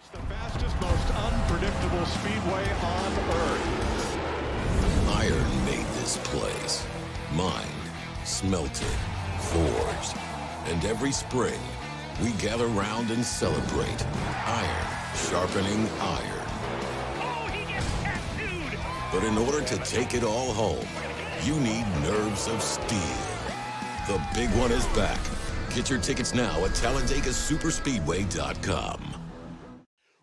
It's the fastest, most unpredictable speedway on Earth. Iron made this place. Mined, smelted, forged. And every spring, we gather round and celebrate. Iron sharpening iron. Oh, he gets tattooed! But in order to take it all home, you need nerves of steel. The big one is back. Get your tickets now at TalladegaSuperspeedway.com.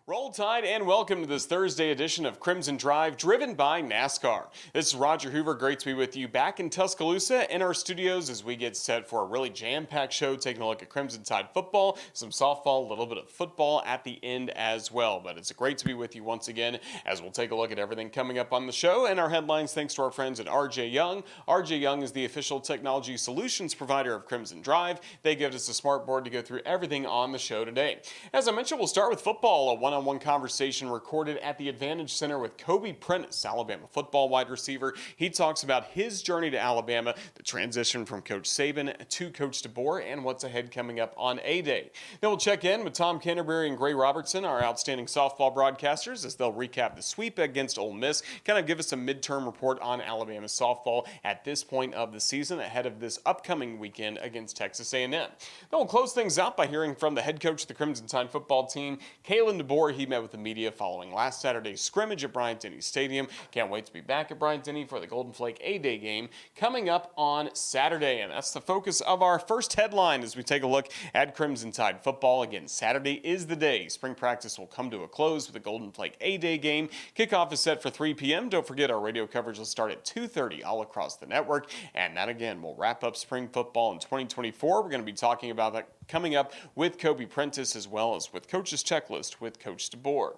Roll Tide and welcome to this Thursday edition of Crimson Drive, driven by NASCAR. This is Roger Hoover. Great to be with you back in Tuscaloosa in our studios as we get set for a really jam-packed show, taking a look at Crimson Tide football, some softball, a little bit of football at the end as well. But it's great to be with you once again as we'll take a look at everything coming up on the show and our headlines thanks to our friends at RJ Young. RJ Young is the official technology solutions provider of Crimson Drive. They give us a smart board to go through everything on the show today. As I mentioned, we'll start with football, a one-on-one conversation recorded at the Advantage Center with Kobe Prentice, Alabama football wide receiver. He talks about his journey to Alabama, the transition from Coach Saban to Coach DeBoer, and what's ahead coming up on A-Day. Then we'll check in with Tom Canterbury and Gray Robertson, our outstanding softball broadcasters, as they'll recap the sweep against Ole Miss, kind of give us a midterm report on Alabama softball at this point of the season ahead of this upcoming weekend against Texas A&M. Then we'll close things out by hearing from the head coach of the Crimson Tide football team, Kalen DeBoer. He met with the media following last Saturday's scrimmage at Bryant-Denny Stadium. Can't wait to be back at Bryant-Denny for the Golden Flake A-Day game coming up on Saturday. And that's the focus of our first headline as we take a look at Crimson Tide football. Again, Saturday is the day. Spring practice will come to a close with the Golden Flake A-Day game. Kickoff is set for 3 p.m. Don't forget our radio coverage will start at 2:30 all across the network. And that, again, will wrap up spring football in 2024. We're going to be talking about that coming up with Kobe Prentice as well as with Coach's Checklist with Coach DeBoer.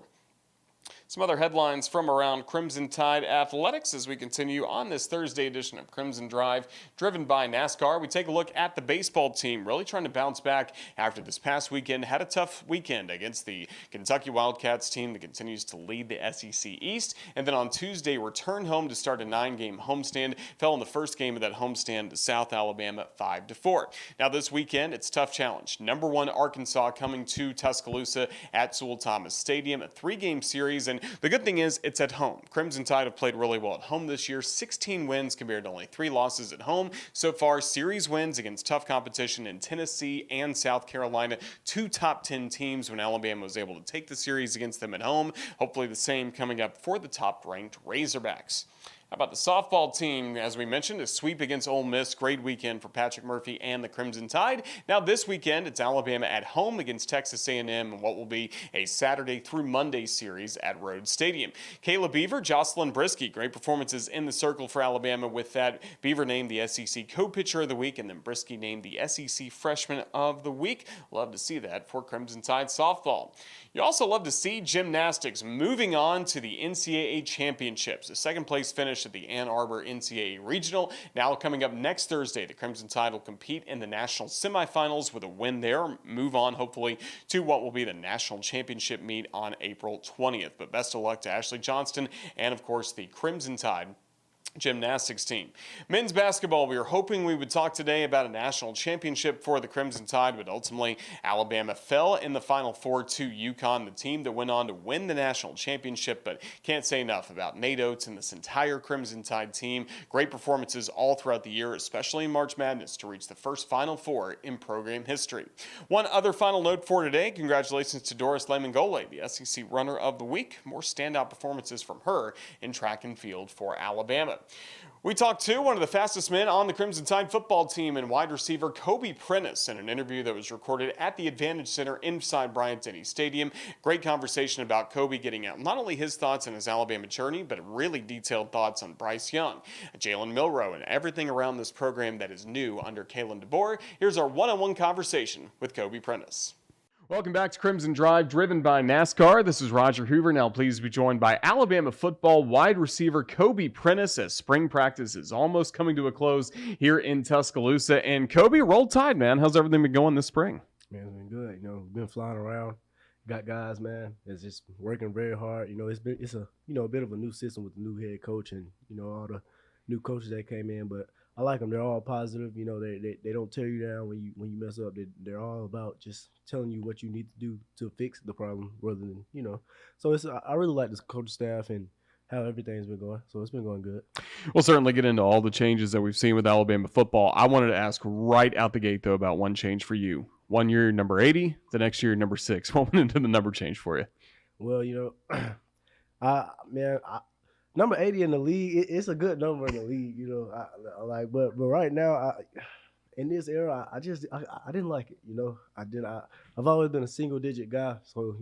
Some other headlines from around Crimson Tide athletics as we continue on this Thursday edition of Crimson Drive, driven by NASCAR. We take a look at the baseball team, really trying to bounce back after this past weekend. Had a tough weekend against the Kentucky Wildcats team that continues to lead the SEC East. And then on Tuesday, returned home to start a 9-game homestand. Fell in the first game of that homestand to South Alabama 5-4. Now this weekend, it's a tough challenge. Number 1 Arkansas coming to Tuscaloosa at Sewell Thomas Stadium, a 3-game series. And the good thing is it's at home. Crimson Tide have played really well at home this year. 16 wins compared to only 3 losses at home. So far, series wins against tough competition in Tennessee and South Carolina. 2 top 10 teams when Alabama was able to take the series against them at home. Hopefully the same coming up for the top-ranked Razorbacks. How about the softball team? As we mentioned, a sweep against Ole Miss. Great weekend for Patrick Murphy and the Crimson Tide. Now this weekend, it's Alabama at home against Texas A&M in what will be a Saturday through Monday series at Rhodes Stadium. Kayla Beaver, Jocelyn Brisky, great performances in the circle for Alabama with that. Beaver named the SEC Co-Pitcher of the Week, and then Brisky named the SEC Freshman of the Week. Love to see that for Crimson Tide softball. You also love to see gymnastics moving on to the NCAA championships. The second place finish at the Ann Arbor NCAA Regional. Now coming up next Thursday, the Crimson Tide will compete in the national semifinals with a win there. Move on, hopefully, to what will be the national championship meet on April 20th. But best of luck to Ashley Johnston and, of course, the Crimson Tide gymnastics team. Men's basketball, we were hoping we would talk today about a national championship for the Crimson Tide, but ultimately Alabama fell in the Final Four to UConn, the team that went on to win the national championship, but can't say enough about Nate Oates and this entire Crimson Tide team. Great performances all throughout the year, especially in March Madness, to reach the first Final Four in program history. One other final note for today, congratulations to Doris Lemangole, the SEC Runner of the Week. More standout performances from her in track and field for Alabama. We talked to one of the fastest men on the Crimson Tide football team and wide receiver Kobe Prentice in an interview that was recorded at the Advantage Center inside Bryant-Denny Stadium. Great conversation about Kobe getting out not only his thoughts on his Alabama journey, but really detailed thoughts on Bryce Young, Jalen Milroe, and everything around this program that is new under Kalen DeBoer. Here's our one-on-one conversation with Kobe Prentice. Welcome back to Crimson Drive, driven by NASCAR. This is Roger Hoover, now pleased to be joined by Alabama football wide receiver Kobe Prentice as spring practice is almost coming to a close here in Tuscaloosa. And Kobe, Roll Tide, man. How's everything been going this spring? Man, it's been good. Been flying around. Got guys, man, that's just working very hard. It's a bit of a new system with the new head coach and, all the new coaches that came in. But I like them. They're all positive. You know, they don't tear you down when you mess up. They're all about just telling you what you need to do to fix the problem, rather than So I really like this coach staff and how everything's been going. So it's been going good. We'll certainly get into all the changes that we've seen with Alabama football. I wanted to ask right out the gate, though, about one change for you. 1 year, number 80. The next year, number 6. What went into the number change for you? Well, number 80 in the league, it's a good number in the league. I like, but right now, in this era, I didn't like it. I've always been a single digit guy, so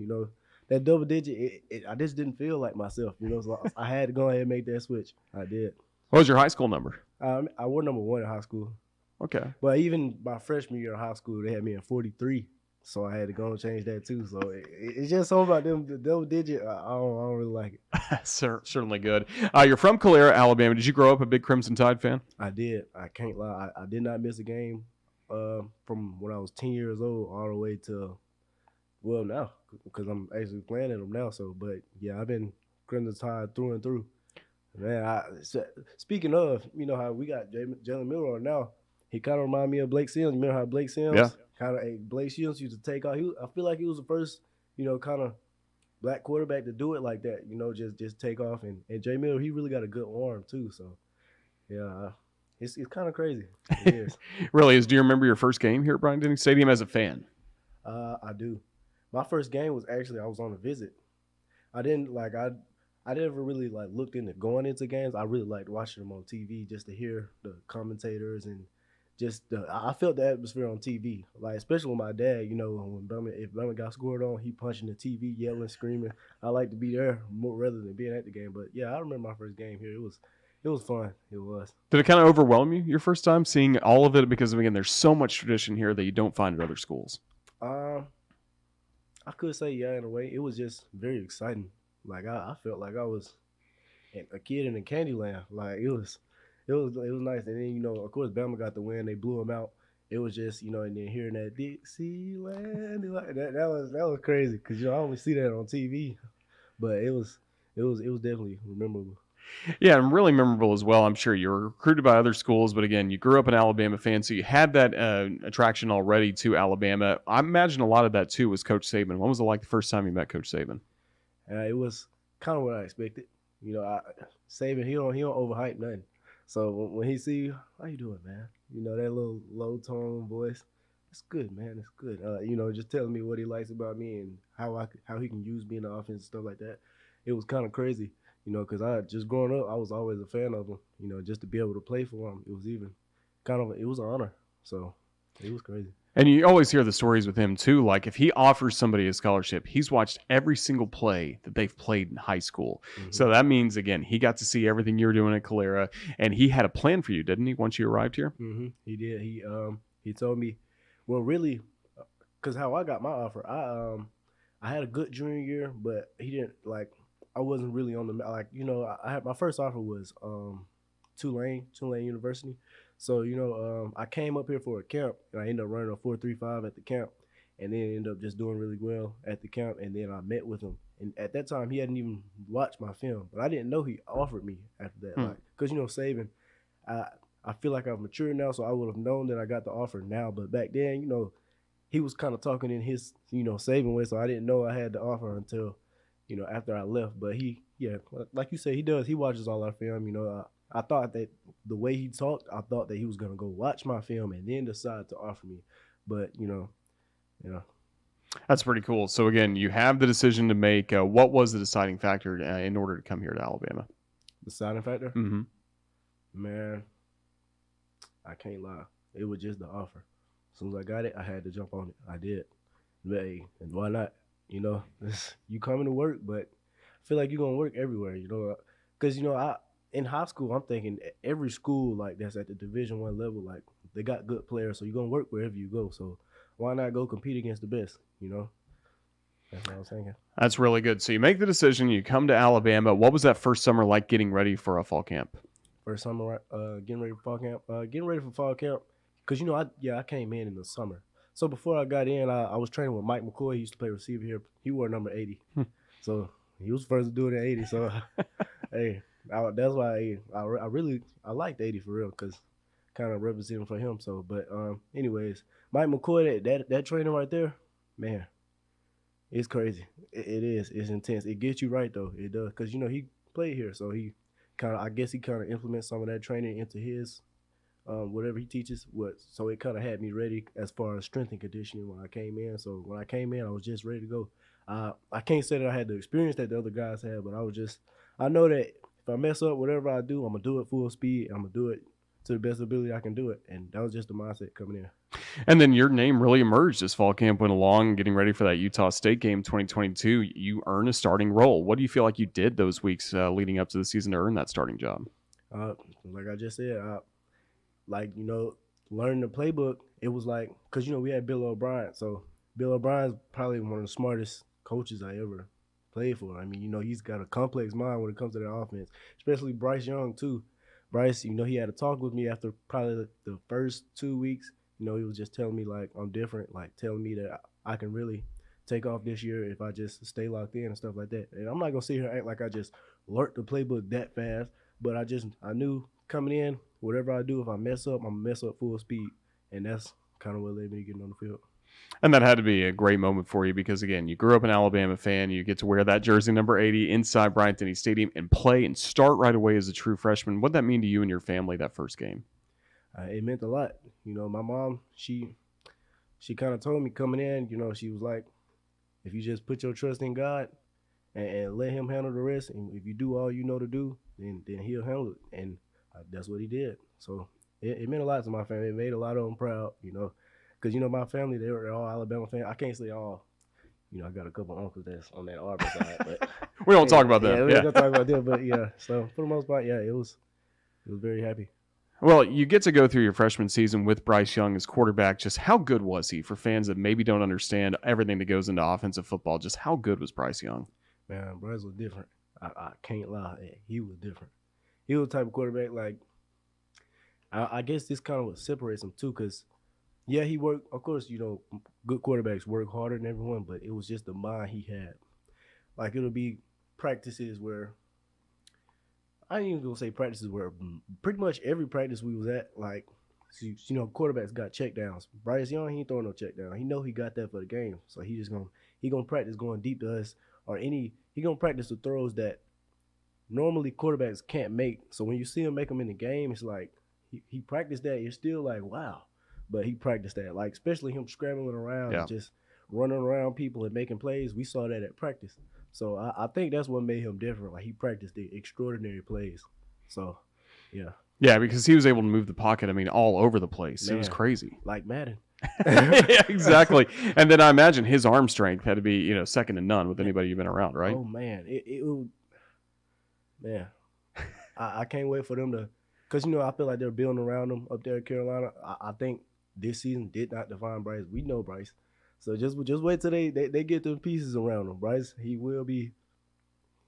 that double digit, I just didn't feel like myself. So I had to go ahead and make that switch. I did. What was your high school number? I wore number 1 in high school. Okay. But even my freshman year of high school, they had me at 43. So I had to go and change that too. So it's just something about them, the double digit. I don't really like it. Certainly good. You're from Calera, Alabama. Did you grow up a big Crimson Tide fan? I did. I can't lie. I did not miss a game from when I was 10 years old all the way to, well, now, because I'm actually playing in them now. So, but yeah, I've been Crimson Tide through and through. Man, speaking of, how we got Jalen Miller on now, he kind of remind me of Blake Sims. Remember how Blake Sims kind of Blake Sims used to take off. I feel like he was the first, kind of black quarterback to do it like that. Just take off. And Jay Miller, he really got a good arm too. So yeah, it's kind of crazy. It is. Really is. Do you remember your first game here at Bryant-Denny Stadium as a fan? I do. My first game was actually, I was on a visit. I never really looked into going into games. I really liked watching them on TV just to hear the commentators and I felt the atmosphere on TV, especially with my dad. If Bama got scored on, he punching the TV, yelling, screaming. I like to be there more rather than being at the game. But yeah, I remember my first game here. It was fun. It was. Did it kind of overwhelm you your first time seeing all of it? Because again, there's so much tradition here that you don't find at other schools. I could say yeah in a way. It was just very exciting. I felt like I was a kid in a candy land. It was nice. And then, of course, Bama got the win. They blew them out. It was just, and then hearing that Dixieland, that was crazy because, I only see that on TV. But it was definitely memorable. Yeah, and really memorable as well. I'm sure you were recruited by other schools, but again, you grew up an Alabama fan, so you had that attraction already to Alabama. I imagine a lot of that, too, was Coach Saban. What was it like the first time you met Coach Saban? It was kind of what I expected. Saban, he don't overhype nothing. So when he see you, how you doing, man? That little low tone voice. It's good, man. It's good. Just telling me what he likes about me and how he can use me in the offense and stuff like that. It was kind of crazy, because I just growing up, I was always a fan of him. Just to be able to play for him, it was even it was an honor. So it was crazy. And you always hear the stories with him, too. Like, if he offers somebody a scholarship, he's watched every single play that they've played in high school. Mm-hmm. So that means, again, he got to see everything you were doing at Calera, and he had a plan for you, didn't he, once you arrived here? Mm-hmm. He did. He told me, well, really, because how I got my offer, I had a good junior year, but he didn't, I wasn't really on the, I had my first offer was Tulane University. So, I came up here for a camp, and I ended up running a 4.35 at the camp, and then ended up just doing really well at the camp, and then I met with him. And at that time, he hadn't even watched my film, but I didn't know he offered me after that. Because, Saban, I feel like I've matured now, so I would have known that I got the offer now. But back then, he was kind of talking in his, Saban way, so I didn't know I had the offer until, after I left. But like you said, he does. He watches all our film, I thought that the way he talked, I thought that he was going to go watch my film and then decide to offer me. But, That's pretty cool. So, again, you have the decision to make. What was the deciding factor in order to come here to Alabama? Deciding factor? Mm-hmm. Man, I can't lie. It was just the offer. As soon as I got it, I had to jump on it. I did. But, hey, and why not? You coming to work, but I feel like you're going to work everywhere, because, in high school, I'm thinking every school that's at the Division I level, they got good players, so you're gonna work wherever you go. So why not go compete against the best? That's what I was thinking. That's really good. So you make the decision, you come to Alabama. What was that first summer like getting ready for a fall camp? First summer, getting ready for fall camp. Because I came in the summer. So before I got in, I was training with Mike McCoy. He used to play receiver here. He wore number 80, so he was first to do it at 80. So hey. That's why I liked 80 for real, because kind of representing for him. So, but anyways, Mike McCoy, that trainer right there, man, it's crazy. It is. It's intense. It gets you right though. It does, because he played here, so he kind of, I guess he kind of implements some of that training into his whatever he teaches. So it kind of had me ready as far as strength and conditioning when I came in. So when I came in, I was just ready to go. I can't say that I had the experience that the other guys had, but I know that if I mess up, whatever I do, I'm gonna do it full speed. I'm gonna do it to the best ability I can do it, and that was just the mindset coming in. And then your name really emerged as fall camp went along, getting ready for that Utah State game 2022. You earned a starting role. What do you feel like you did those weeks leading up to the season to earn that starting job? Like I just said, learning the playbook. It was like, because we had Bill O'Brien, so Bill O'Brien's probably one of the smartest coaches I ever played for. I mean, he's got a complex mind when it comes to that offense, especially Bryce Young too. Bryce, he had a talk with me after probably the first 2 weeks. He was just telling me, like, I'm different, like telling me that I can really take off this year if I just stay locked in and stuff like that. And I'm not going to sit here and act like I just learned the playbook that fast, but I knew coming in, whatever I do, if I mess up, I'm going to mess up full speed. And that's kind of what led me to getting on the field. And that had to be a great moment for you because, again, you grew up an Alabama fan. You get to wear that jersey number 80 inside Bryant-Denny Stadium and play and start right away as a true freshman. What did that mean to you and your family that first game? It meant a lot. My mom, she kind of told me coming in, she was like, if you just put your trust in God and let him handle the rest, and if you do all you know to do, then he'll handle it. And that's what he did. So it meant a lot to my family. It made a lot of them proud, because, my family, they're all Alabama fans. I can't say all. I got a couple uncles that's on that Auburn side. But we don't talk about that. Yeah, we don't talk about that. But, yeah, so for the most part, yeah, it was very happy. Well, you get to go through your freshman season with Bryce Young as quarterback. Just how good was he for fans that maybe don't understand everything that goes into offensive football? Just how good was Bryce Young? Man, Bryce was different. I can't lie. He was different. He was the type of quarterback, like, I guess this kind of what separates him too, because, yeah, he worked. Of course, good quarterbacks work harder than everyone, but it was just the mind he had. Like, it'll be practices where, I ain't even gonna say practices where pretty much every practice we was at, like, quarterbacks got check downs. Bryce Young, he ain't throwing no check down. He know he got that for the game, so he gonna practice going deep to us, or he gonna practice the throws that normally quarterbacks can't make. So when you see him make them in the game, it's like he practiced that. You're still like, wow, but he practiced that. Like, especially him scrambling around and just running around people and making plays. We saw that at practice. So I think that's what made him different. Like, he practiced the extraordinary plays. So, yeah. Yeah, because he was able to move the pocket, all over the place. Man, it was crazy. Like Madden. Yeah, exactly. And then I imagine his arm strength had to be, second to none with anybody you've been around, right? Oh, man. Man. I can't wait for them to – because, I feel like they're building around him up there in Carolina. I think this season did not define Bryce. We know Bryce. So just wait till they get the pieces around him. Bryce, he's going to be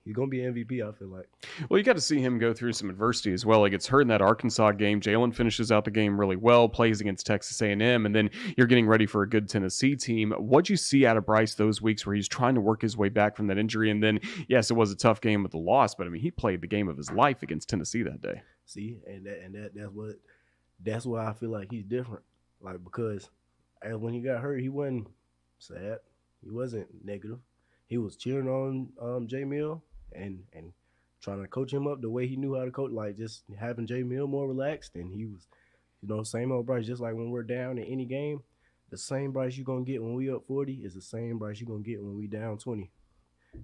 MVP, I feel like. Well, you got to see him go through some adversity as well. He gets hurt in that Arkansas game. Jalen finishes out the game really well, plays against Texas A&M, and then you're getting ready for a good Tennessee team. What'd you see out of Bryce those weeks where he's trying to work his way back from that injury? And then, yes, it was a tough game with the loss, but he played the game of his life against Tennessee that day. See, that's why I feel like he's different. Like, because when he got hurt, he wasn't sad. He wasn't negative. He was cheering on J Mill and trying to coach him up the way he knew how to coach, like just having J Mill more relaxed. And he was, same old Bryce. Just like when we're down in any game, the same Bryce you're gonna get when we up 40 is the same Bryce you're gonna get when we down 20.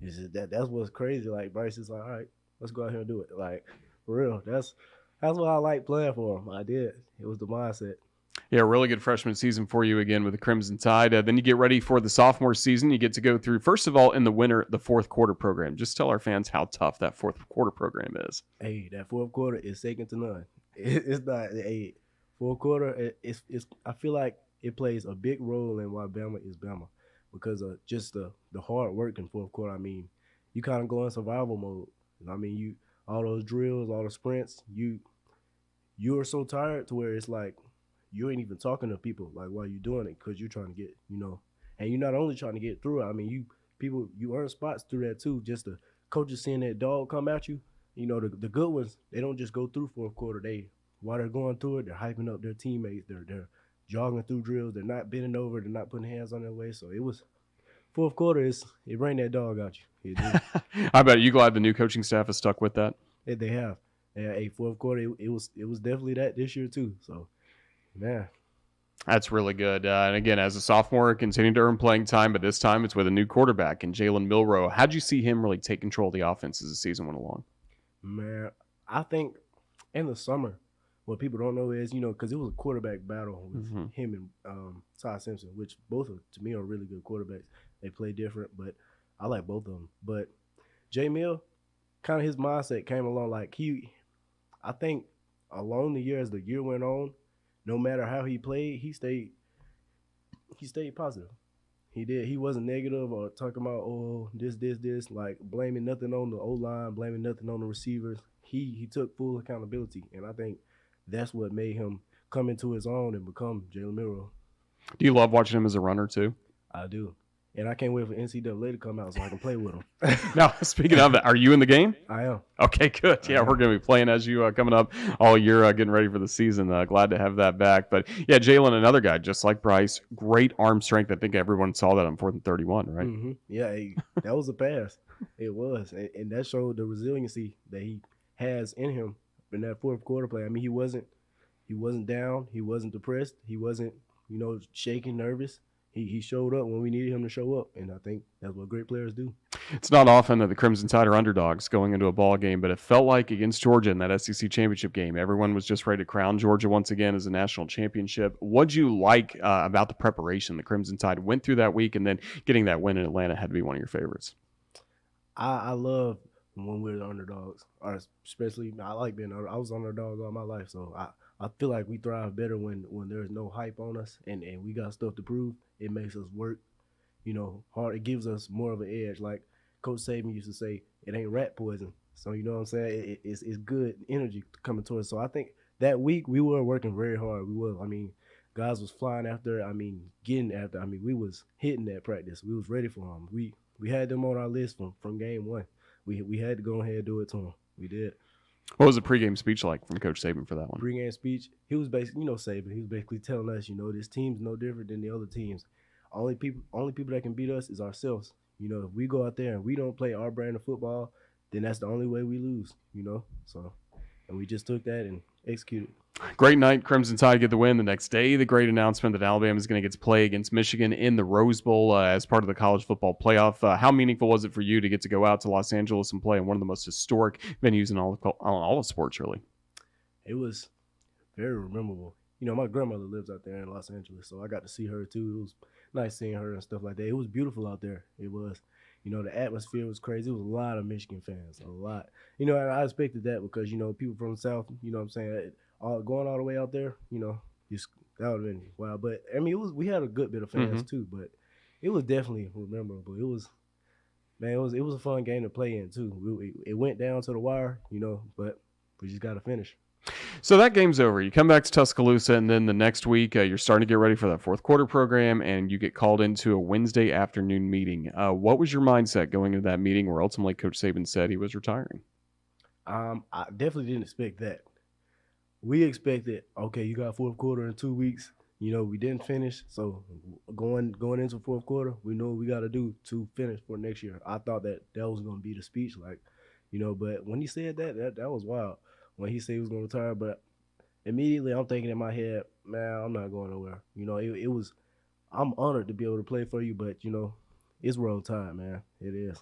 It's just that's what's crazy. Like, Bryce is like, all right, let's go out here and do it. Like, for real. That's what I like playing for him. I did. It was the mindset. Yeah, really good freshman season for you again with the Crimson Tide. Then you get ready for the sophomore season. You get to go through, first of all, in the winter, the fourth quarter program. Just tell our fans how tough that fourth quarter program is. Hey, that fourth quarter is second to none. It's not fourth quarter. It's I feel like it plays a big role in why Bama is Bama, because of just the hard work in fourth quarter. You kind of go in survival mode. You all those drills, all the sprints. You are so tired to where it's like, you ain't even talking to people like while you're doing it, because you're trying to get, and you're not only trying to get through it. You earn spots through that too. Just the coaches seeing that dog come at you. The good ones, they don't just go through fourth quarter. They while they're going through it, they're hyping up their teammates. They're jogging through drills. They're not bending over. They're not putting hands on their waist. So it was fourth quarter. It ran that dog out you. It did. I bet you glad the new coaching staff has stuck with that. They have. Yeah, fourth quarter. It was definitely that this year too. So, man. That's really good. And again, as a sophomore, continuing to earn playing time, but this time it's with a new quarterback in Jalen Milroe. How'd you see him really take control of the offense as the season went along? Man, I think in the summer, what people don't know is, because it was a quarterback battle with him and Ty Simpson, which both of, to me, are really good quarterbacks. They play different, but I like both of them. But J. Mill, kind of his mindset came along like I think along the year, as the year went on, no matter how he played, he stayed positive. He did. He wasn't negative or talking about, this, like blaming nothing on the O-line, blaming nothing on the receivers. He took full accountability, and I think that's what made him come into his own and become Jalen Milroe. Do you love watching him as a runner too? I do. And I can't wait for NCAA to come out so I can play with him. Now, speaking of that, are you in the game? I am. Okay, good. Yeah, we're going to be playing as you coming up all year, getting ready for the season. Glad to have that back. But, yeah, Jalen, another guy, just like Bryce, great arm strength. I think everyone saw that on 4th and 31, right? Mm-hmm. Yeah, that was a pass. It was. And that showed the resiliency that he has in him in that fourth quarter play. I mean, he wasn't down. He wasn't depressed. He wasn't, shaking, nervous. He showed up when we needed him to show up, and I think that's what great players do. It's not often that the Crimson Tide are underdogs going into a ball game, but it felt like against Georgia in that SEC championship game, everyone was just ready to crown Georgia once again as a national championship. What'd you like about the preparation the Crimson Tide went through that week, and then getting that win in Atlanta had to be one of your favorites? I love when we're the underdogs, or especially I like being. I was underdog all my life, so I feel like we thrive better when there's no hype on us and we got stuff to prove. It makes us work, hard. It gives us more of an edge. Like Coach Saban used to say, it ain't rat poison. So you know what I'm saying? It's good energy coming towards us. So I think that week we were working very hard. We were. I mean, guys was flying after. I mean, getting after. I mean, we was hitting that practice. We was ready for them. We had them on our list from game one. We had to go ahead and do it to them. We did. What was the pregame speech like from Coach Saban for that one? Pregame speech, he was basically, Saban. He was basically telling us, this team's no different than the other teams. Only people that can beat us is ourselves. If we go out there and we don't play our brand of football, then that's the only way we lose. So, and we just took that and executed. Great night. Crimson Tide get the win. The next day, the great announcement that Alabama is going to get to play against Michigan in the Rose Bowl as part of the college football playoff. How meaningful was it for you to get to go out to Los Angeles and play in one of the most historic venues in all of sports, really? It was very memorable. My grandmother lives out there in Los Angeles, so I got to see her too. It was nice seeing her and stuff like that. It was beautiful out there. It was. The atmosphere was crazy. It was a lot of Michigan fans, a lot. And I expected that because, people from the South, what I'm saying, going all the way out there, that would have been wild. But, I mean, we had a good bit of fans too, but it was definitely memorable. It was a fun game to play in too. It went down to the wire, but we just got to finish. So that game's over. You come back to Tuscaloosa, and then the next week you're starting to get ready for that fourth quarter program, and you get called into a Wednesday afternoon meeting. What was your mindset going into that meeting where ultimately Coach Saban said he was retiring? I definitely didn't expect that. We expected, okay, you got fourth quarter in 2 weeks. We didn't finish, so going into fourth quarter, we know what we got to do to finish for next year. I thought that was going to be the speech, but when he said that was wild. When he said he was going to retire, but immediately I'm thinking in my head, man, I'm not going nowhere. It was, I'm honored to be able to play for you, but, it's roll time, man. It is.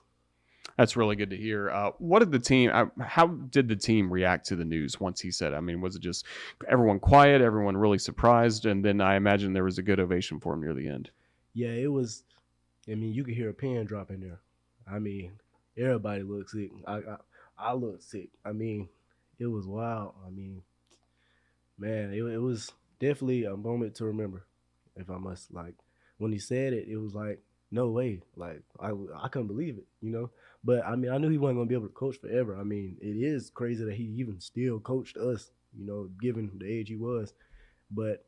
That's really good to hear. What did the team, how did the team react to the news once he said, was it just everyone quiet, everyone really surprised, and then I imagine there was a good ovation for him near the end? Yeah, it was, you could hear a pin drop in there. Everybody looked sick. I looked sick. It was wild. Man, it was definitely a moment to remember, if I must. When he said it, it was like, no way. I couldn't believe it, But, I knew he wasn't going to be able to coach forever. It is crazy that he even still coached us, given the age he was. But,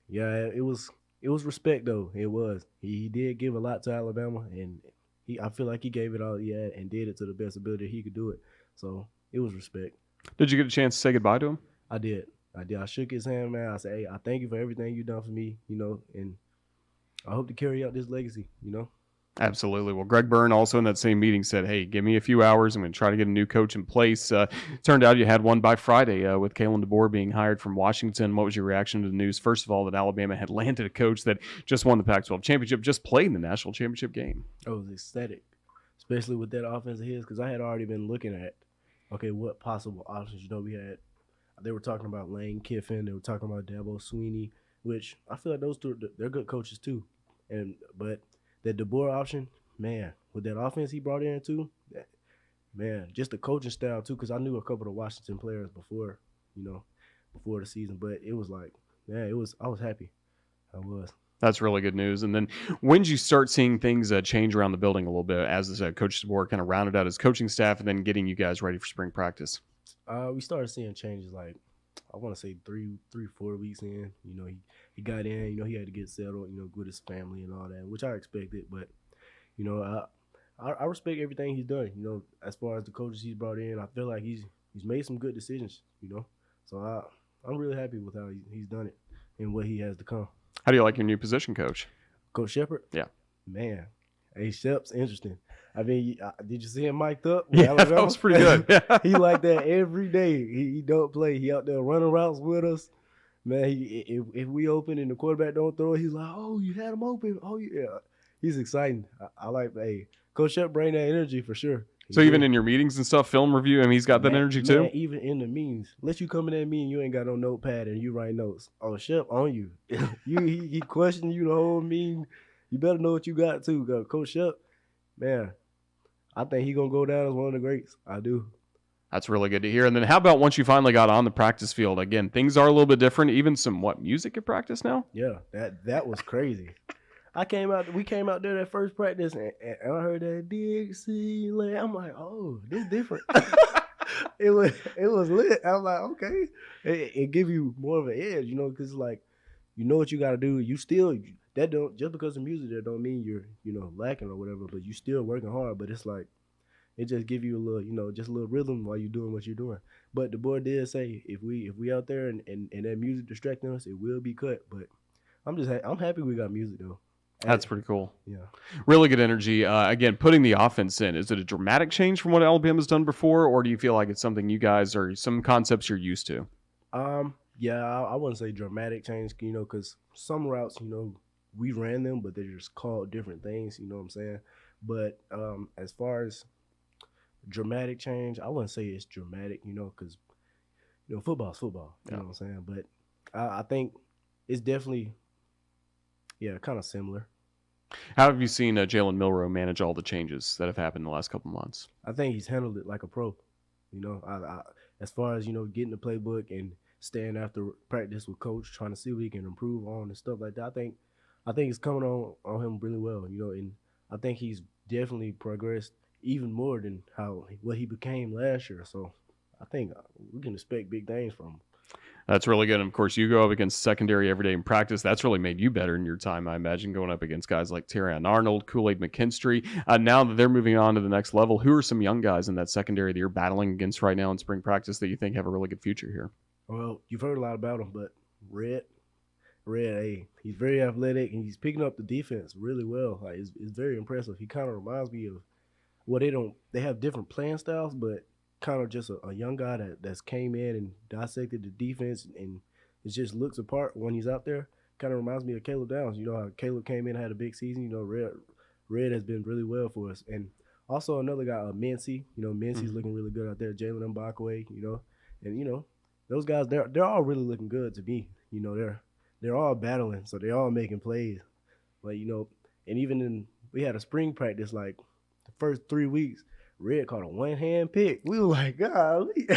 yeah, it was respect, though. It was. He did give a lot to Alabama, and I feel like he gave it all he had and did it to the best ability he could do it. So, it was respect. Did you get a chance to say goodbye to him? I did. I did. I shook his hand, man. I said, hey, I thank you for everything you done for me, and I hope to carry out this legacy. Absolutely. Well, Greg Byrne also in that same meeting said, hey, give me a few hours. I'm going to try to get a new coach in place. Turned out you had one by Friday with Kalen DeBoer being hired from Washington. What was your reaction to the news, first of all, that Alabama had landed a coach that just won the Pac-12 championship, just played in the national championship game? I was ecstatic, especially with that offense of his, because I had already been looking at, okay, what possible options, we had. They were talking about Lane Kiffin. They were talking about Dabo Sweeney, which I feel like those two, they're good coaches too. But that DeBoer option, man, with that offense he brought in too, man, just the coaching style too, because I knew a couple of the Washington players before the season. But it was like, man, I was happy. I was. That's really good news. And then when did you start seeing things change around the building a little bit as Coach DeBoer kind of rounded out his coaching staff and then getting you guys ready for spring practice? We started seeing changes like, I want to say 4 weeks in. He got in. He had to get settled. With his family and all that, which I expected. But I respect everything he's done. As far as the coaches he's brought in, I feel like he's made some good decisions. So I'm really happy with how he's done it and what he has to come. How do you like your new position coach? Coach Shepard? Yeah. Man, hey, Shep's interesting. I mean, did you see him mic'd up? Yeah, that was pretty good. He like that every day. He don't play. He out there running routes with us. Man, if we open and the quarterback don't throw it, he's like, oh, you had him open. Oh, yeah. He's exciting. I like, hey, Coach Shep bring that energy for sure. So even in your meetings and stuff, film review, he's got that energy too? Man, even in the meetings. Let you come in that meeting, you ain't got no notepad and you write notes. Oh, Shep on you. He questioning you the whole meeting. You better know what you got too. Coach Shep, man, I think he going to go down as one of the greats. I do. That's really good to hear. And then how about once you finally got on the practice field? Again, things are a little bit different. Even some, music at practice now? Yeah, that was crazy. We came out there that first practice, and I heard that Dixieland. I'm like, oh, this different. it was lit. I was like, okay. It give you more of an edge, because like, what you got to do. You still, that don't, just because of music, that don't mean you're, lacking or whatever, but you still working hard. But it's like, it just give you a little, just a little rhythm while you're doing what you're doing. But the boy did say, if we out there and that music distracting us, it will be cut. But I'm happy we got music though. That's pretty cool. Yeah. Really good energy. Again, putting the offense in, is it a dramatic change from what Alabama's done before, or do you feel like it's something you guys or some concepts you're used to? Yeah, I wouldn't say dramatic change, because some routes, we ran them, but they're just called different things, you know what I'm saying? But as far as dramatic change, I wouldn't say it's dramatic, because, football's football, you know what I'm saying? But I think it's definitely, kind of similar. How have you seen Jalen Milroe manage all the changes that have happened in the last couple months? I think he's handled it like a pro. I as far as, getting the playbook and staying after practice with coach, trying to see what he can improve on and stuff like that. I think it's coming on him really well, and I think he's definitely progressed even more than what he became last year. So I think we can expect big things from him. That's really good. And of course, you go up against secondary every day in practice. That's really made you better in your time, I imagine, going up against guys like Terrion Arnold, Kool-Aid McKinstry. Now that they're moving on to the next level, who are some young guys in that secondary that you're battling against right now in spring practice that you think have a really good future here? Well, you've heard a lot about him, but Red, hey, he's very athletic and he's picking up the defense really well. Like it's very impressive. He kind of reminds me of they have different playing styles, but kind of just a young guy that's came in and dissected the defense and it just looks apart when he's out there. Kind of reminds me of Caleb Downs. How Caleb came in and had a big season. Red has been really well for us. And also another guy, Mincy. Mincy's looking really good out there. Jalen Mbakwe, and those guys, they're all really looking good to me. They're all battling, so they're all making plays. But and even we had a spring practice like the first 3 weeks. Red caught a one-hand pick. We were like, golly,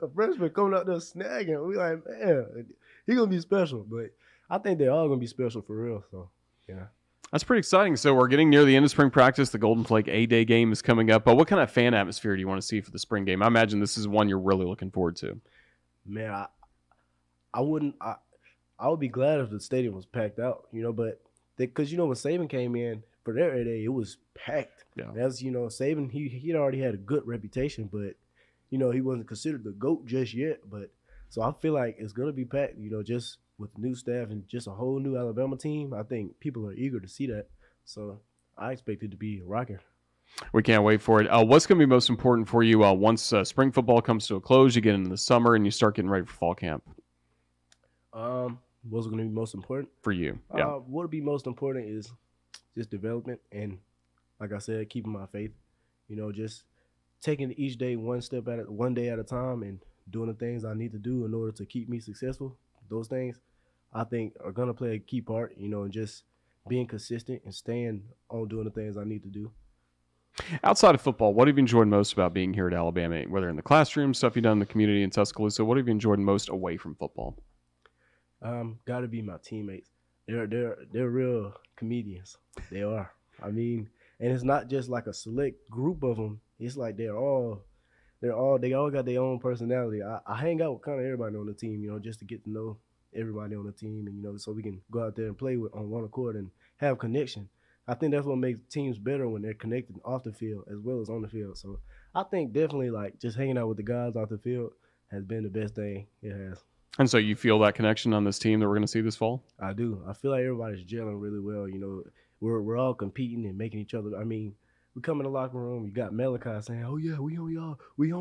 a freshman coming out there snagging. We like, man, he gonna be special. But I think they're all gonna be special for real. So, yeah. That's pretty exciting. So we're getting near the end of spring practice. The Golden Flake A-Day game is coming up. But what kind of fan atmosphere do you want to see for the spring game? I imagine this is one you're really looking forward to. Man, I would be glad if the stadium was packed out, but because when Saban came in for their A-Day, it was packed. Yeah. That's Saban, he'd already had a good reputation, but he wasn't considered the GOAT just yet. But So I feel like it's gonna be packed. Just with new staff and just a whole new Alabama team. I think people are eager to see that. So I expect it to be rocking. We can't wait for it. What's going to be most important for you once spring football comes to a close, you get into the summer, and you start getting ready for fall camp? What's going to be most important For you, yeah. What will be most important is just development and, like I said, keeping my faith. Just taking each day one day at a time, and doing the things I need to do in order to keep me successful. Those things I think are gonna play a key part. And just being consistent and staying on doing the things I need to do. Outside of football, what have you enjoyed most about being here at Alabama? Whether in the classroom, stuff you've done in the community in Tuscaloosa, what have you enjoyed most away from football? Got to be my teammates. They're real comedians. They are. I mean, and it's not just like a select group of them. It's like they all got their own personality. I hang out with kind of everybody on the team, just to get to know everybody on the team, and so we can go out there and play on one accord and have connection. I think that's what makes teams better when they're connected off the field as well as on the field. So I think definitely like just hanging out with the guys off the field has been the best thing it has. And so you feel that connection on this team that we're going to see this fall? I do. I feel like everybody's gelling really well. We're all competing and making each other. I mean, we come in the locker room. You got Malachi saying, "Oh yeah, we on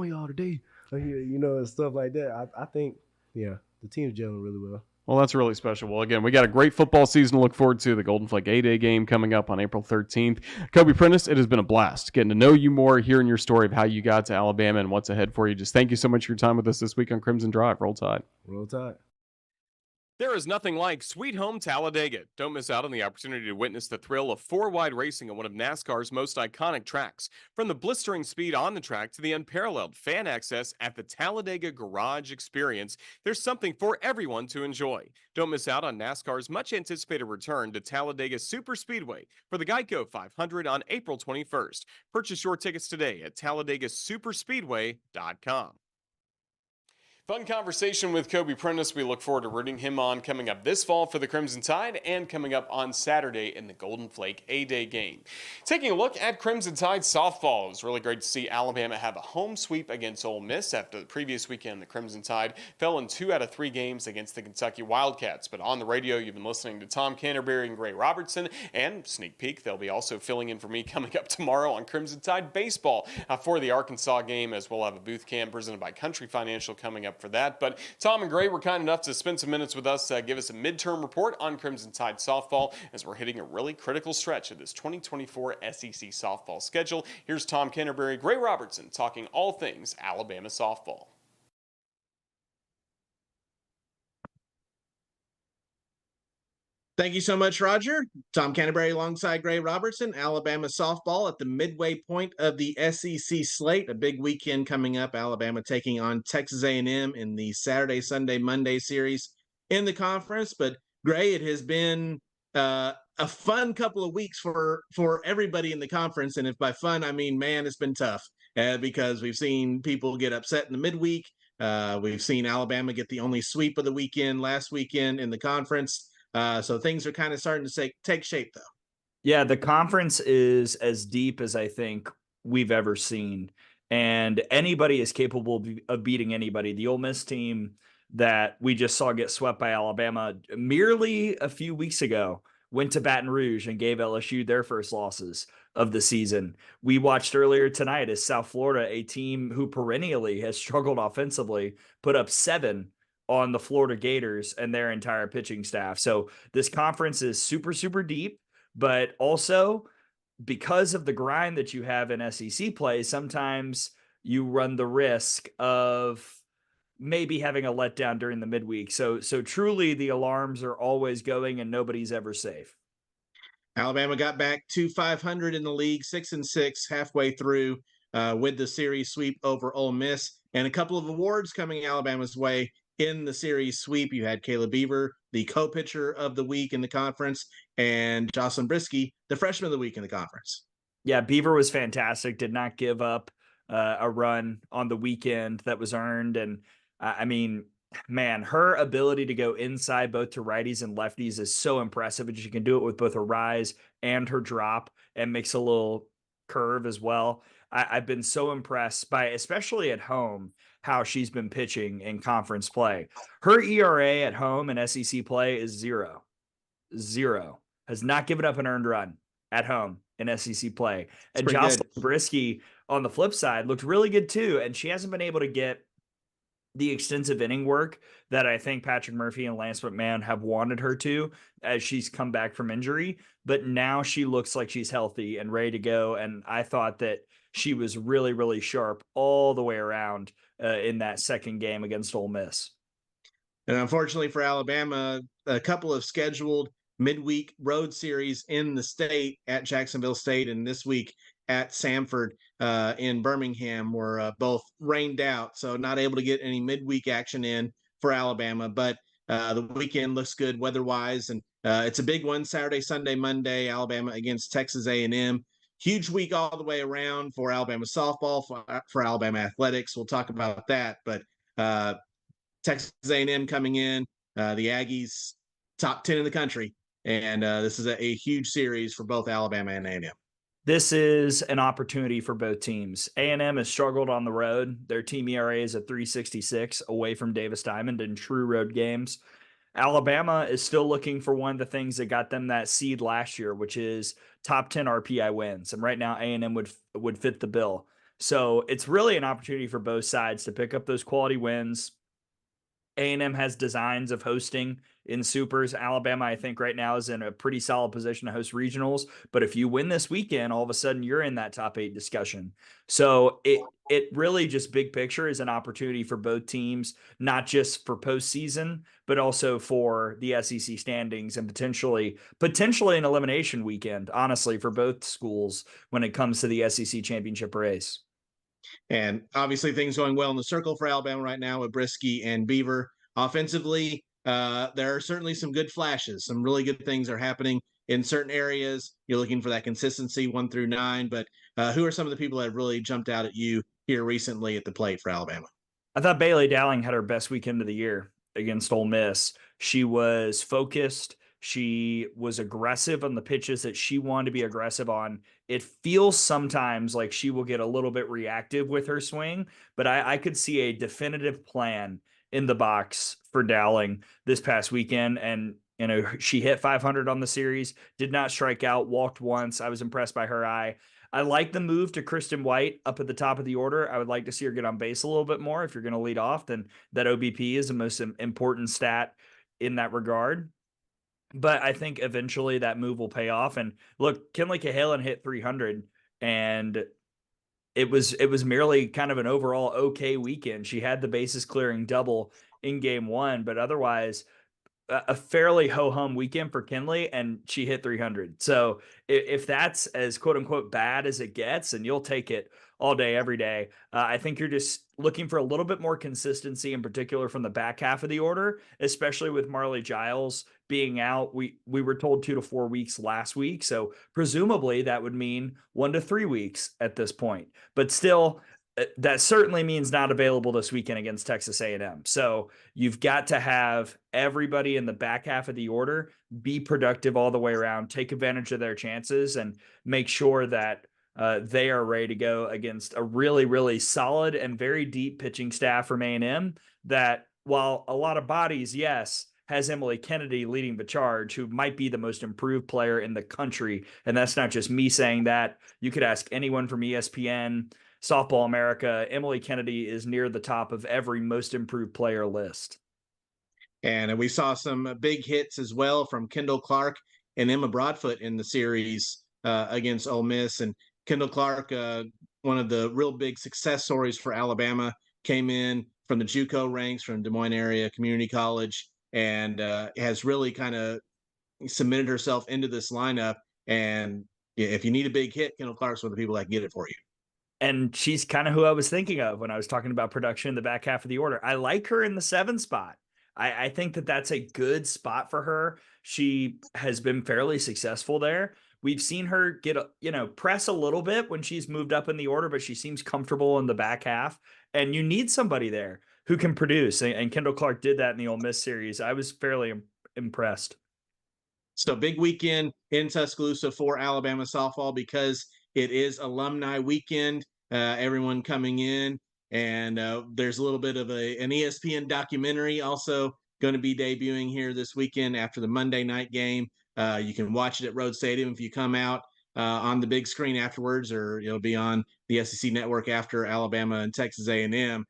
y'all today," and stuff like that. I think, yeah, the team's gelling really well. Well, that's really special. Well, again, we got a great football season to look forward to. The Golden Flake A-Day game coming up on April 13th. Kobe Prentice, it has been a blast getting to know you more, hearing your story of how you got to Alabama and what's ahead for you. Just thank you so much for your time with us this week on Crimson Drive. Roll Tide. Roll Tide. There is nothing like Sweet Home Talladega. Don't miss out on the opportunity to witness the thrill of four-wide racing on one of NASCAR's most iconic tracks. From the blistering speed on the track to the unparalleled fan access at the Talladega Garage Experience, there's something for everyone to enjoy. Don't miss out on NASCAR's much-anticipated return to Talladega Superspeedway for the Geico 500 on April 21st. Purchase your tickets today at TalladagaSuperspeedway.com. Fun conversation with Kobe Prentice. We look forward to rooting him on coming up this fall for the Crimson Tide and coming up on Saturday in the Golden Flake A-Day game. Taking a look at Crimson Tide softball, it was really great to see Alabama have a home sweep against Ole Miss. After the previous weekend, the Crimson Tide fell in 2 out of 3 games against the Kentucky Wildcats. But on the radio, you've been listening to Tom Canterbury and Gray Robertson, and sneak peek, they'll be also filling in for me coming up tomorrow on Crimson Tide baseball for the Arkansas game, as we'll have a booth cam presented by Country Financial coming up for that. But Tom and Gray were kind enough to spend some minutes with us, give us a midterm report on Crimson Tide softball as we're hitting a really critical stretch of this 2024 SEC softball schedule. Here's Tom Canterbury, Gray Robertson talking all things Alabama softball. Thank you so much, Roger. Tom Canterbury alongside Gray Robertson. Alabama softball at the midway point of the SEC slate. A big weekend coming up. Alabama taking on Texas A&M in the Saturday, Sunday, Monday series in the conference. But Gray, it has been a fun couple of weeks for everybody in the conference. And if by fun, I mean, man, it's been tough because we've seen people get upset in the midweek. We've seen Alabama get the only sweep of the weekend last weekend in the conference. So things are kind of starting to take shape, though. Yeah, the conference is as deep as I think we've ever seen. And anybody is capable of beating anybody. The Ole Miss team that we just saw get swept by Alabama merely a few weeks ago went to Baton Rouge and gave LSU their first losses of the season. We watched earlier tonight as South Florida, a team who perennially has struggled offensively, put up 7 on the Florida Gators and their entire pitching staff. So this conference is super, super deep, but also because of the grind that you have in SEC play, sometimes you run the risk of maybe having a letdown during the midweek. So truly the alarms are always going and nobody's ever safe. Alabama got back to 500 in the league, 6-6 halfway through with the series sweep over Ole Miss, and a couple of awards coming Alabama's way. In the series sweep, you had Caleb Beaver, the co-pitcher of the week in the conference, and Jocelyn Brisky, the freshman of the week in the conference. Yeah, Beaver was fantastic, did not give up a run on the weekend that was earned. And I mean, man, her ability to go inside both to righties and lefties is so impressive. And she can do it with both her rise and her drop and makes a little curve as well. I've been so impressed by, especially at home, how she's been pitching in conference play. Her ERA at home in SEC play is 0. Has not given up an earned run at home in SEC play. It's And pretty good. Jocelyn Brisky on the flip side looked really good too. And she hasn't been able to get the extensive inning work that I think Patrick Murphy and Lance McMahon have wanted her to as she's come back from injury. But now she looks like she's healthy and ready to go. And I thought that she was really, really sharp all the way around in that second game against Ole Miss. And unfortunately for Alabama, a couple of scheduled midweek road series in the state at Jacksonville State and this week at Samford in Birmingham were both rained out. So not able to get any midweek action in for Alabama. But the weekend looks good weather-wise. And it's a big one, Saturday, Sunday, Monday, Alabama against Texas A&M. Huge week all the way around for Alabama softball, for Alabama athletics. We'll talk about that. But Texas A&M coming in, the Aggies top 10 in the country. And this is a huge series for both Alabama and A&M. This is an opportunity for both teams. A&M has struggled on the road. Their team ERA is at 3.66 away from Davis Diamond in true road games. Alabama is still looking for one of the things that got them that seed last year, which is top 10 RPI wins. And right now A&M would fit the bill. So it's really an opportunity for both sides to pick up those quality wins. A&M has designs of hosting in supers. Alabama, I think right now is in a pretty solid position to host regionals. But if you win this weekend, all of a sudden you're in that top 8 discussion. So it really just big picture is an opportunity for both teams, not just for postseason, but also for the SEC standings and potentially an elimination weekend, honestly, for both schools when it comes to the SEC championship race. And obviously things going well in the circle for Alabama right now with Brisky and Beaver. Offensively, there are certainly some good flashes. Some really good things are happening in certain areas. You're looking for that consistency 1 through 9. But who are some of the people that have really jumped out at you here recently at the plate for Alabama? I thought Bailey Dowling had her best weekend of the year against Ole Miss. She was focused. She was aggressive on the pitches that she wanted to be aggressive on. It feels sometimes like she will get a little bit reactive with her swing, but I could see a definitive plan in the box for Dowling this past weekend. And, she hit 500 on the series, did not strike out, walked once. I was impressed by her eye. I like the move to Kristen White up at the top of the order. I would like to see her get on base a little bit more. If you're going to lead off, then that OBP is the most important stat in that regard. But I think eventually that move will pay off. And look, Kinley Cahalan hit 300, and it was merely kind of an overall okay weekend. She had the bases clearing double in game 1, but otherwise a fairly ho-hum weekend for Kinley, and she hit 300. So if that's as quote unquote bad as it gets, and you'll take it all day, every day, I think you're just looking for a little bit more consistency, in particular from the back half of the order, especially with Marley Giles being out. We were told 2 to 4 weeks last week. So presumably that would mean 1 to 3 weeks at this point, but still, that certainly means not available this weekend against Texas A&M. So you've got to have everybody in the back half of the order be productive all the way around, take advantage of their chances, and make sure that they are ready to go against a really, really solid and very deep pitching staff from A&M that, while a lot of bodies, yes, has Emily Kennedy leading the charge, who might be the most improved player in the country. And that's not just me saying that. You could ask anyone from ESPN, Softball America. Emily Kennedy is near the top of every most improved player list. And we saw some big hits as well from Kendall Clark and Emma Broadfoot in the series against Ole Miss. And Kendall Clark, one of the real big success stories for Alabama, came in from the JUCO ranks from Des Moines area community college, and has really kind of cemented herself into this lineup. And if you need a big hit, Kendall Clark's one of the people that can get it for you. And she's kind of who I was thinking of when I was talking about production in the back half of the order. I like her in the 7 spot. I think that that's a good spot for her. She has been fairly successful there. We've seen her get, press a little bit when she's moved up in the order, but she seems comfortable in the back half. And you need somebody there who can produce. And Kendall Clark did that in the Ole Miss series. I was fairly impressed. So big weekend in Tuscaloosa for Alabama softball because it is alumni weekend. everyone coming in. And there's a little bit of an ESPN documentary also going to be debuting here this weekend after the Monday night game. You can watch it at Road Stadium if you come out on the big screen afterwards, or it'll be on the SEC network after Alabama and Texas A&M,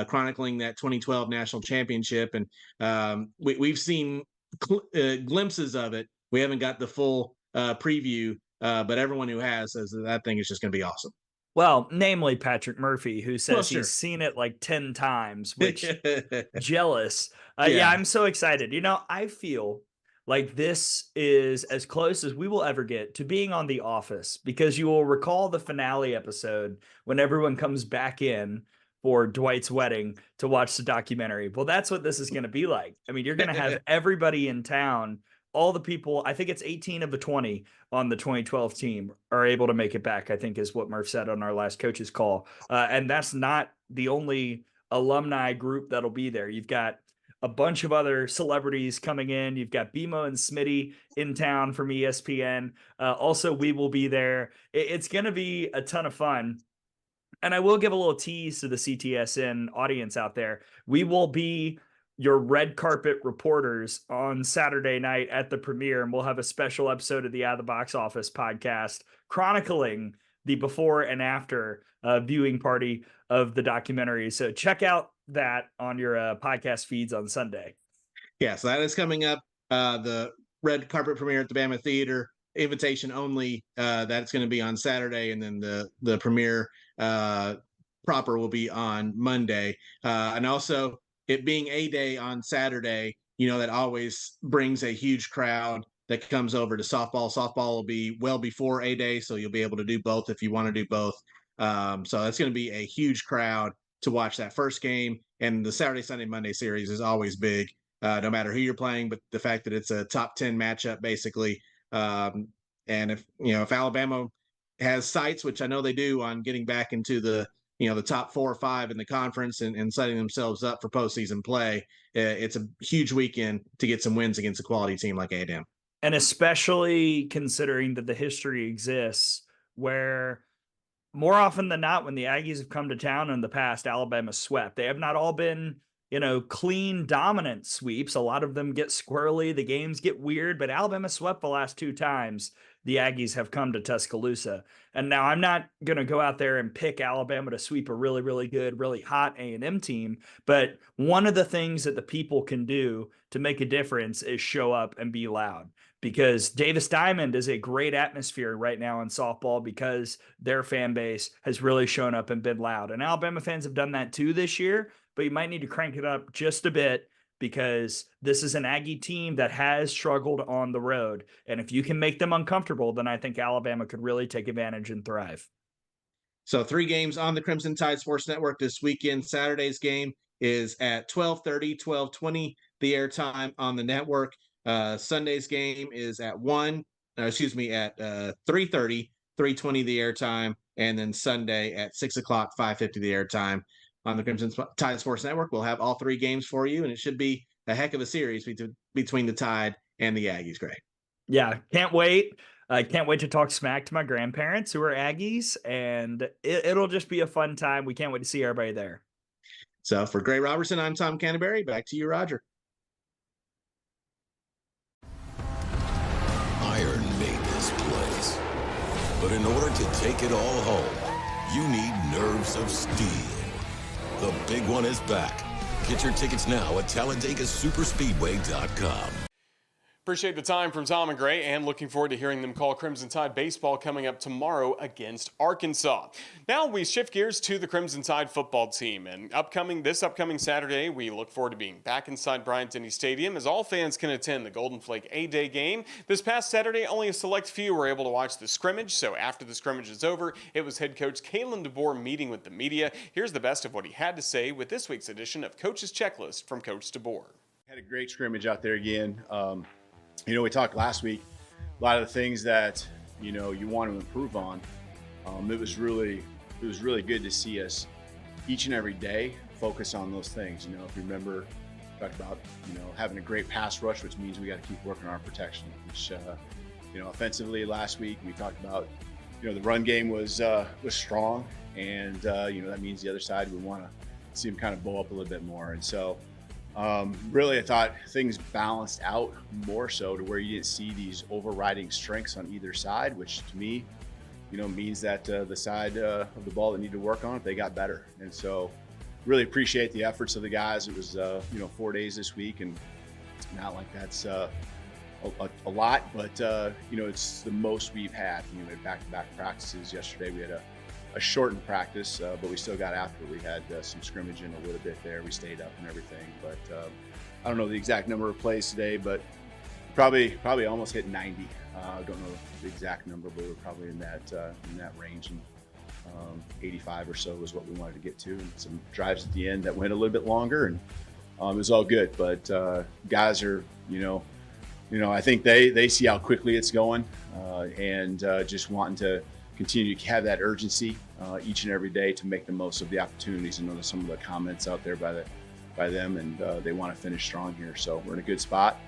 chronicling that 2012 national championship. And we've seen glimpses of it. We haven't got the full preview, but everyone who has says that thing is just going to be awesome. Well, namely Patrick Murphy, who says sure. he's seen it like 10 times, which jealous. Yeah, I'm so excited. I feel like this is as close as we will ever get to being on The Office, because you will recall the finale episode when everyone comes back in for Dwight's wedding to watch the documentary. Well, that's what this is going to be like. I mean, you're going to have everybody in town. All the people, I think it's 18 of the 20 on the 2012 team are able to make it back, I think is what Murph said on our last coach's call. And that's not the only alumni group that'll be there. You've got a bunch of other celebrities coming in. You've got BMO and Smitty in town from ESPN. Also, we will be there. It's going to be a ton of fun. And I will give a little tease to the CTSN audience out there. We will be your red carpet reporters on Saturday night at the premiere, and we'll have a special episode of the Out of the Box Office podcast chronicling the before and after viewing party of the documentary. So check out that on your podcast feeds on Sunday. Yeah, so that is coming up. The red carpet premiere at the Bama Theater, invitation only. That's going to be on Saturday, and then the premiere proper will be on Monday. And also, it being A-Day on Saturday, that always brings a huge crowd that comes over to softball. Softball will be well before A-Day, so you'll be able to do both if you want to do both. So that's going to be a huge crowd to watch that first game. And the Saturday, Sunday, Monday series is always big, no matter who you're playing, but the fact that it's a top 10 matchup, basically. And if Alabama has sights, which I know they do, on getting back into the top 4 or 5 in the conference and setting themselves up for postseason play, it's a huge weekend to get some wins against a quality team like A&M. And especially considering that the history exists where more often than not, when the Aggies have come to town in the past, Alabama swept. They have not all been, clean, dominant sweeps. A lot of them get squirrely. The games get weird, but Alabama swept the last 2 times the Aggies have come to Tuscaloosa. And now I'm not going to go out there and pick Alabama to sweep a really, really good, really hot A&M team. But one of the things that the people can do to make a difference is show up and be loud, because Davis Diamond is a great atmosphere right now in softball because their fan base has really shown up and been loud. And Alabama fans have done that too this year, but you might need to crank it up just a bit, because this is an Aggie team that has struggled on the road. And if you can make them uncomfortable, then I think Alabama could really take advantage and thrive. So 3 games on the Crimson Tide Sports Network this weekend. Saturday's game is at 12:30, 12:20, the airtime on the network. Sunday's game is at 3:30, 3:20, the airtime. And then Sunday at 6 o'clock, 5:50, the airtime. On the Crimson Tide Sports Network, we'll have all 3 games for you, and it should be a heck of a series between the Tide and the Aggies. Great. Yeah, can't wait. I can't wait to talk smack to my grandparents who are Aggies, and it'll just be a fun time. We can't wait to see everybody there. So for Gray Robertson, I'm Tom Canterbury. Back to you, Roger. Iron made this place. But in order to take it all home, you need nerves of steel. The big one is back. Get your tickets now at TalladegaSuperspeedway.com. Appreciate the time from Tom and Gray, and looking forward to hearing them call Crimson Tide baseball coming up tomorrow against Arkansas. Now we shift gears to the Crimson Tide football team, and this upcoming Saturday, we look forward to being back inside Bryant-Denny Stadium as all fans can attend the Golden Flake A-Day game. This past Saturday, only a select few were able to watch the scrimmage, so after the scrimmage is over, it was head coach Kalen DeBoer meeting with the media. Here's the best of what he had to say with this week's edition of Coach's Checklist from Coach DeBoer. Had a great scrimmage out there again. We talked last week, a lot of the things that, you want to improve on. It was really good to see us each and every day focus on those things. If you remember, we talked about, having a great pass rush, which means we got to keep working on our protection, which, offensively last week, we talked about the run game was strong, and that means the other side we want to see them kind of bow up a little bit more. And so really, I thought things balanced out more so to where you didn't see these overriding strengths on either side, which to me, means that the side of the ball that needed to work on it, they got better. And so really appreciate the efforts of the guys. It was 4 days this week, and not like that's a lot, but it's the most we've had. We had back-to-back practices. Yesterday we had a shortened practice, but we still got after it. We had some scrimmaging a little bit there. We stayed up and everything, but I don't know the exact number of plays today, but probably almost hit 90. I don't know the exact number, but we were probably in that range, and 85 or so was what we wanted to get to, and some drives at the end that went a little bit longer, and it was all good. But guys are, I think they see how quickly it's going, and just wanting to continue to have that urgency each and every day to make the most of the opportunities. I know there's some of the comments out there by them, and they want to finish strong here. So we're in a good spot.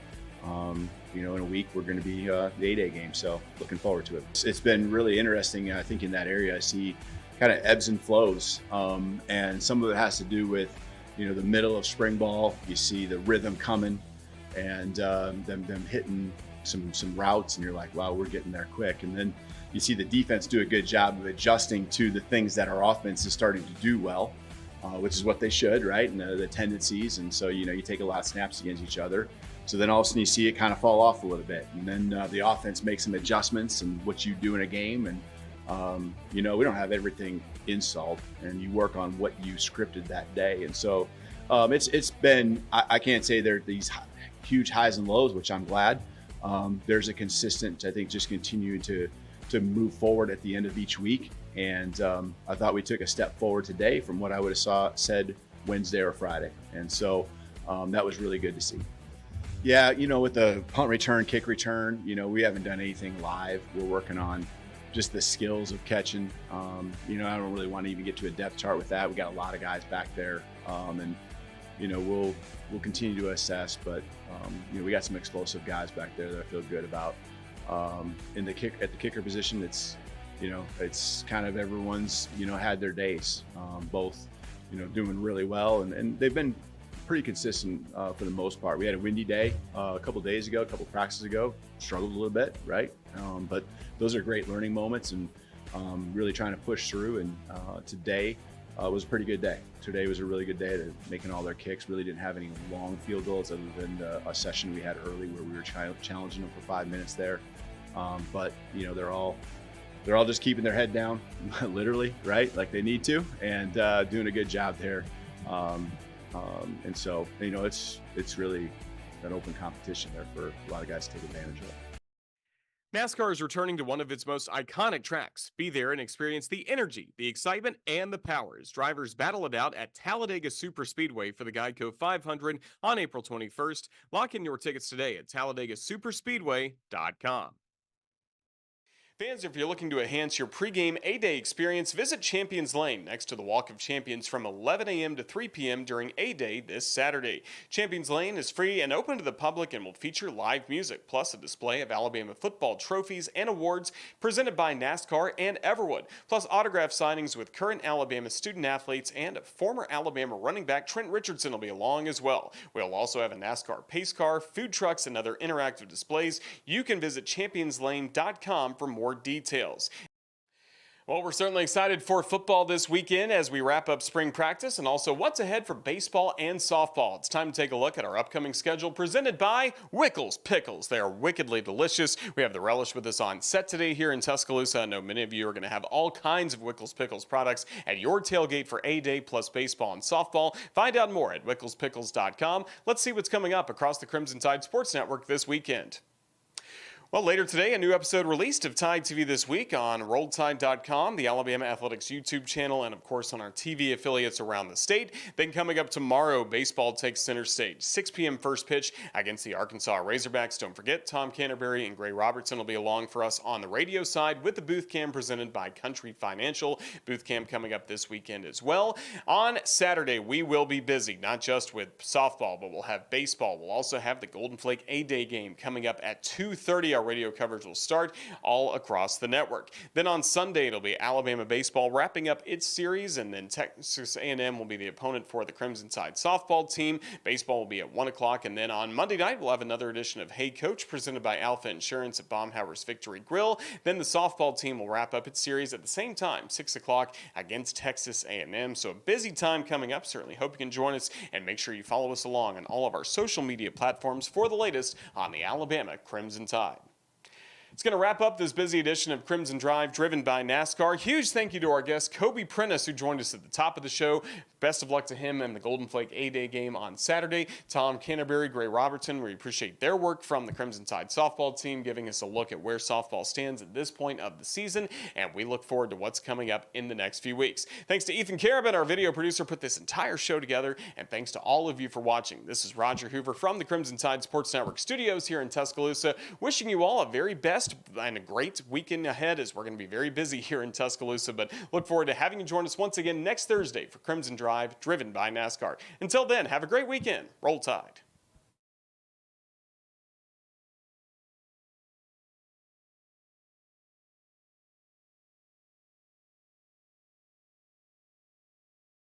In a week we're going to be the 8A game, so looking forward to it. It's been really interesting. I think in that area I see kind of ebbs and flows, and some of it has to do with the middle of spring ball. You see the rhythm coming, and them hitting some routes, and you're like, wow, we're getting there quick. And then you see the defense do a good job of adjusting to the things that our offense is starting to do well, which is what they should, right? And the tendencies. And so you take a lot of snaps against each other. So then all of a sudden you see it kind of fall off a little bit, and then the offense makes some adjustments and what you do in a game, and we don't have everything installed, and you work on what you scripted that day. And so it's been, I can't say there are these huge highs and lows, which I'm glad. There's a consistent, I think, just continuing to move forward at the end of each week, and I thought we took a step forward today from what I would have said Wednesday or Friday, and so that was really good to see. Yeah, with the punt return, kick return, we haven't done anything live. We're working on just the skills of catching. I don't really want to even get to a depth chart with that. We got a lot of guys back there, and we'll continue to assess. But we got some explosive guys back there that I feel good about. At the kicker position, it's kind of everyone's had their days. Both doing really well, and they've been pretty consistent for the most part. We had a windy day a couple days ago, a couple practices ago, struggled a little bit, right? But those are great learning moments, and really trying to push through. And today was a pretty good day. Today was a really good day to making all their kicks. Really didn't have any long field goals other than a session we had early where we were challenging them for 5 minutes there. But they're all just keeping their head down, literally, right? Like they need to, and doing a good job there. And so, it's really an open competition there for a lot of guys to take advantage of. NASCAR is returning to one of its most iconic tracks. Be there and experience the energy, the excitement, and the power as drivers battle it out at Talladega Superspeedway for the Geico 500 on April 21st. Lock in your tickets today at TalladagaSuperspeedway.com. Fans, if you're looking to enhance your pregame A-Day experience, visit Champions Lane next to the Walk of Champions from 11 a.m. to 3 p.m. during A-Day this Saturday. Champions Lane is free and open to the public and will feature live music, plus a display of Alabama football trophies and awards presented by NASCAR and Everwood, plus autograph signings with current Alabama student-athletes, and former Alabama running back Trent Richardson will be along as well. We'll also have a NASCAR pace car, food trucks, and other interactive displays. You can visit championslane.com for more details. Well, we're certainly excited for football this weekend as we wrap up spring practice, and also what's ahead for baseball and softball. It's time to take a look at our upcoming schedule presented by Wickles Pickles. They are wickedly delicious. We have the relish with us on set today here in Tuscaloosa. I know many of you are going to have all kinds of Wickles Pickles products at your tailgate for A-Day plus baseball and softball. Find out more at wicklespickles.com. Let's see what's coming up across the Crimson Tide Sports Network this weekend. Well, later today, a new episode released of Tide TV This Week on RolledTide.com, the Alabama Athletics YouTube channel, and of course on our TV affiliates around the state. Then coming up tomorrow, baseball takes center stage. 6 p.m. first pitch against the Arkansas Razorbacks. Don't forget, Tom Canterbury and Gray Robertson will be along for us on the radio side with the booth cam presented by Country Financial. Booth cam coming up this weekend as well. On Saturday, we will be busy, not just with softball, but we'll have baseball. We'll also have the Golden Flake A-Day game coming up at 2:30 our radio coverage will start all across the network. Then on Sunday, it'll be Alabama baseball wrapping up its series, and then Texas A&M will be the opponent for the Crimson Tide softball team. Baseball will be at 1 o'clock, and then on Monday night, we'll have another edition of Hey Coach presented by Alpha Insurance at Baumhauer's Victory Grill. Then the softball team will wrap up its series at the same time, 6 o'clock against Texas A&M. So a busy time coming up. Certainly hope you can join us, and make sure you follow us along on all of our social media platforms for the latest on the Alabama Crimson Tide. It's going to wrap up this busy edition of Crimson Drive, driven by NASCAR. Huge thank you to our guest, Kobe Prentice, who joined us at the top of the show. Best of luck to him in the Golden Flake A-Day game on Saturday. Tom Canterbury, Gray Robertson, we appreciate their work from the Crimson Tide softball team, giving us a look at where softball stands at this point of the season, and we look forward to what's coming up in the next few weeks. Thanks to Ethan Carabin, our video producer, put this entire show together, and thanks to all of you for watching. This is Roger Hoover from the Crimson Tide Sports Network studios here in Tuscaloosa, wishing you all a very best and a great weekend ahead, as we're going to be very busy here in Tuscaloosa, but look forward to having you join us once again next Thursday for Crimson Drive, driven by NASCAR. Until then, have a great weekend. Roll Tide.